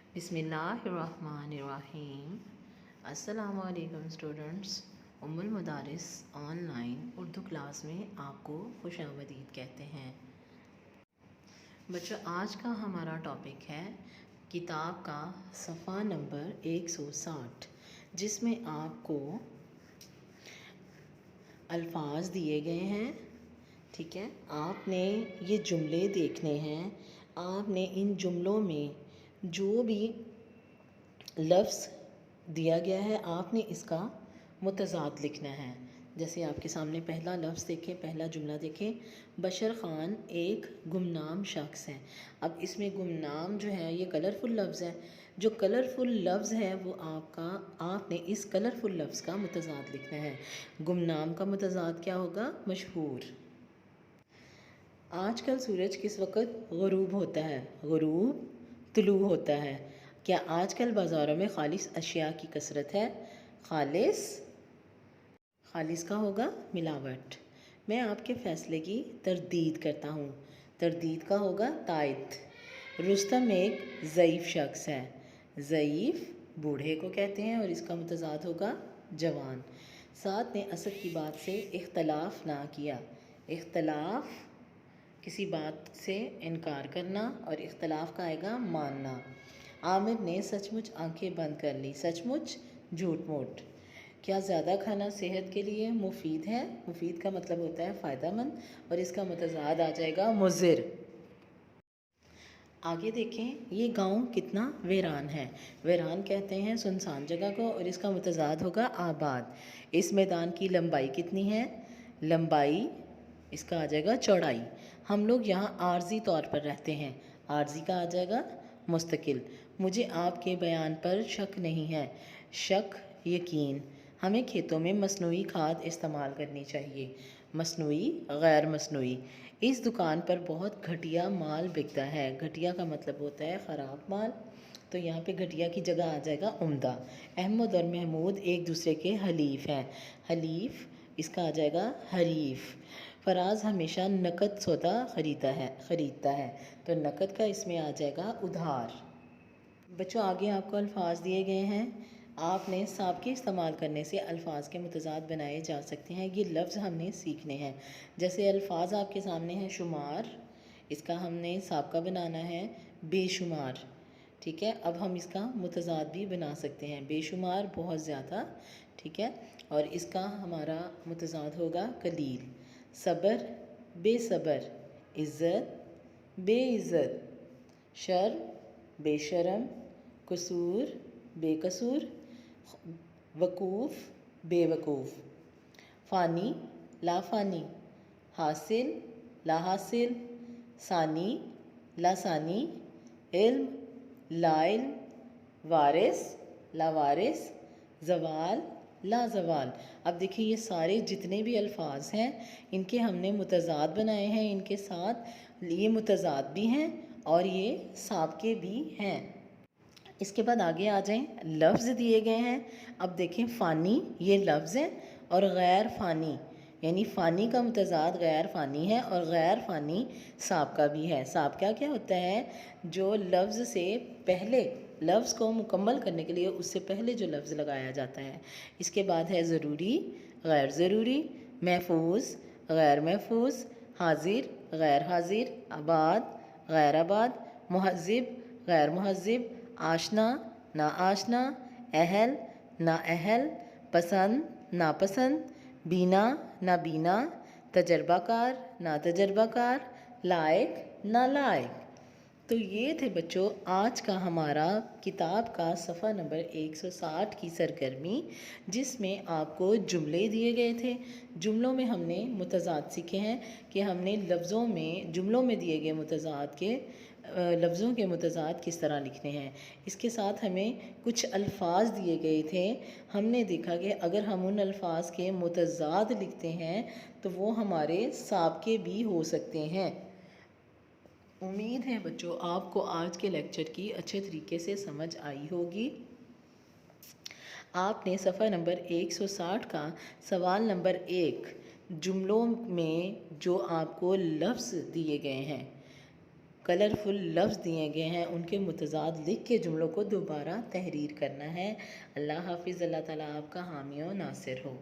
बिस्मिल्लाहिर्रहमानिर्रहीम। अस्सलामु अलैकुम स्टूडेंट्स। उम्मुल मदारिस ऑनलाइन उर्दू क्लास में आपको खुशामदीद कहते हैं। बच्चों, आज का हमारा टॉपिक है किताब का सफ़ा नंबर 160, जिसमें आपको अल्फाज दिए गए हैं। ठीक है, आपने ये जुमले देखने हैं। आपने इन जुमलों में जो भी लफ्ज़ दिया गया है आपने इसका मुतज़ाद लिखना है। जैसे आपके सामने पहला लफ्ज़ देखें, पहला जुमला देखें, बशर ख़ान एक गुमनाम शख्स है। अब इसमें गुमनाम जो है ये कलरफुल लफ्ज़ है। जो कलरफुल लफ्ज़ है वो आपने इस कलरफुल लफ्ज़ का मुतज़ाद लिखना है। गुमनाम का मुतज़ाद क्या होगा? मशहूर। आजकल सूरज किस वक़्त ग़ुरूब होता है? ग़ुरूब तुलू होता है। क्या आजकल बाज़ारों में खालिस अशिया की कसरत है? खालिस का होगा मिलावट। मैं आपके फ़ैसले की तरदीद करता हूँ। तरदीद का होगा तायद। रुस्तम एक ज़ईफ़ शख्स है। ज़ईफ़ बूढ़े को कहते हैं और इसका मुतज़ाद होगा जवान। साद ने असद की बात से इख्तलाफ ना किया। इख्तलाफ किसी बात से इनकार करना और इख्तलाफ का आएगा मानना। आमिर ने सचमुच आंखें बंद कर ली। सचमुच झूठ मूठ। क्या ज़्यादा खाना सेहत के लिए मुफीद है? मुफीद का मतलब होता है फ़ायदेमंद और इसका मुतज़ाद आ जाएगा मुज़िर। आगे देखें, ये गांव कितना वीरान है। वीरान कहते हैं सुनसान जगह को और इसका मुतज़ाद होगा आबाद। इस मैदान की लंबाई कितनी है? लंबाई इसका आ जाएगा चौड़ाई। हम लोग यहाँ आर्जी तौर पर रहते हैं। आर्जी का आ जाएगा मुस्तकिल। मुझे आपके बयान पर शक नहीं है। शक यकीन। हमें खेतों में मसनूई खाद इस्तेमाल करनी चाहिए। मसनूई गैर मसनूई। इस दुकान पर बहुत घटिया माल बिकता है। घटिया का मतलब होता है ख़राब माल, तो यहाँ पे घटिया की जगह आ जाएगा उम्दा। अहमद और महमूद एक दूसरे के हलीफ हैं। हलीफ इसका आ जाएगा हरीफ। फराज हमेशा नकद सौदा ख़रीदता है, तो नकद का इसमें आ जाएगा उधार। बच्चों, आगे आपको अल्फाज दिए गए हैं। आपने साब के इस्तेमाल करने से अल्फाज के मुतज़ाद बनाए जा सकते हैं। ये लफ्ज़ हमने सीखने हैं। जैसे अल्फाज आपके सामने हैं शुमार, इसका हमने साब का बनाना है बेशुमार। ठीक है, अब हम इसका मुतज़ाद भी बना सकते हैं। बेशुमार बहुत ज़्यादा। ठीक है, और इसका हमारा मुतज़ाद होगा कलील। सबर बेसबर। इज़्ज़त बेइज़्ज़त। शर्म बेशरम। कसूर बेकसूर। वकूफ़ बेवकूफ़। फ़ानी लाफ़ानी। हासिल लाहासिल। सानी लासानी। इल्म लाइल्म। वारिस लावारिस। ज़वाल लाज़वाल। अब देखिए, ये सारे जितने भी अल्फाज हैं इनके हमने मुतज़ाद बनाए हैं। इनके साथ ये मुतज़ाद भी हैं और ये साबके भी हैं। इसके बाद आगे आ जाएं, लफ्ज़ दिए गए हैं। अब देखें, फ़ानी ये लफ्ज़ है और गैर फ़ानी यानी फ़ानी का मुतज़ाद गैर फ़ानी है और गैर फ़ानी साब का भी है। साब क्या होता है? जो लफ्ज़ से पहले लफ्ज़ को मुकम्मल करने के लिए उससे पहले जो लफ्ज़ लगाया जाता है। इसके बाद है ज़रूरी गैर ज़रूरी। महफूज गैर महफूज। हाजिर गैर हाजिर। आबाद गैर आबाद। मुहज़्ज़िब गैर मुहज़्ज़िब। आशना ना आशना। अहल ना अहल। पसंद नापसंद। बीना ना बीना। तजर्बाकार ना तजर्बाकार। लायक ना लायक। तो ये थे बच्चों आज का हमारा किताब का सफ़ा नंबर 160 की सरगर्मी, जिसमें आपको जुमले दिए गए थे। जुमलों में हमने मुतज़ाद सीखे हैं कि हमने लफ्ज़ों में जुमलों में दिए गए मुतज़ाद के लफ्ज़ों के मुतज़ाद किस तरह लिखने हैं। इसके साथ हमें कुछ अल्फाज दिए गए थे। हमने देखा कि अगर हम उन अल्फाज के मुतज़ाद लिखते हैं तो वो हमारे साबके भी हो सकते हैं। उम्मीद है बच्चों आपको आज के लेक्चर की अच्छे तरीके से समझ आई होगी। आपने सफ़ा नंबर 160 का सवाल नंबर 1 जुमलों में जो आपको लफ्ज़ दिए गए हैं कलरफुल लफ्ज़ दिए गए हैं, उनके मुतज़ाद लिख के जुमलों को दोबारा तहरीर करना है। अल्लाह हाफ़िज़। अल्लाह ताला आपका हामी व नासिर हो।